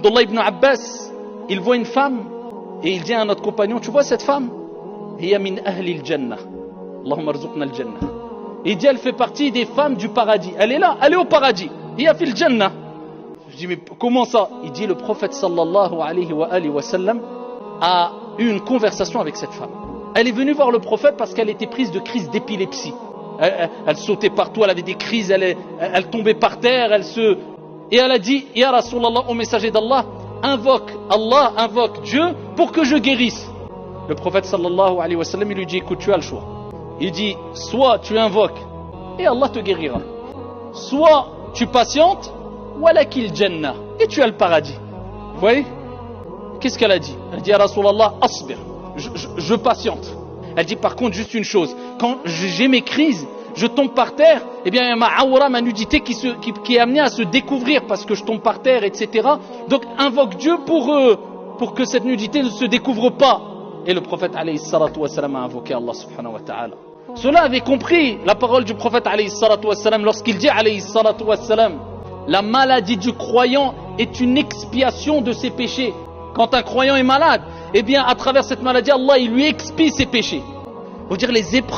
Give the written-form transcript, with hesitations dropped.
Abdullah ibn Abbas, il voit une femme et il dit à notre compagnon, tu vois cette femme? Hiya min ahli al-jannah. Allahumma arzuqna al-jannah. Il dit, elle fait partie des femmes du paradis. Elle est là, elle est au paradis. Hiya fil jannah. Je dis, mais comment ça? Il dit, le prophète sallallahu alayhi wa sallam a eu une conversation avec cette femme. Elle est venue voir le prophète parce qu'elle était prise de crise d'épilepsie. Elle sautait partout, elle avait des crises, elle tombait par terre, et elle a dit, Ya Rasulallah, au messager d'Allah, invoque Allah, invoque Dieu pour que je guérisse. Le prophète sallallahu alayhi wa sallam, il lui dit, écoute, tu as le choix. Il dit, soit tu invoques et Allah te guérira, soit tu patientes, walakil jannah, et tu as le paradis. Vous voyez? Qu'est-ce qu'elle a dit? Elle dit, Ya Rasulallah, asbir, je patiente. Elle dit par contre juste une chose, quand j'ai mes crises, je tombe par terre, eh bien il y a ma aura, ma nudité qui est amenée à se découvrir parce que je tombe par terre, etc. Donc invoque Dieu pour que cette nudité ne se découvre pas. Et le prophète alayhi salatu wa salam a invoqué Allah subhanahu wa ta'ala. Ceux-là avaient compris la parole du prophète alayhi salatu wa salam lorsqu'il dit alayhi salatu wa salam, la maladie du croyant est une expiation de ses péchés. Quand un croyant est malade, eh bien à travers cette maladie, Allah il lui expie ses péchés. Faut dire les épreuves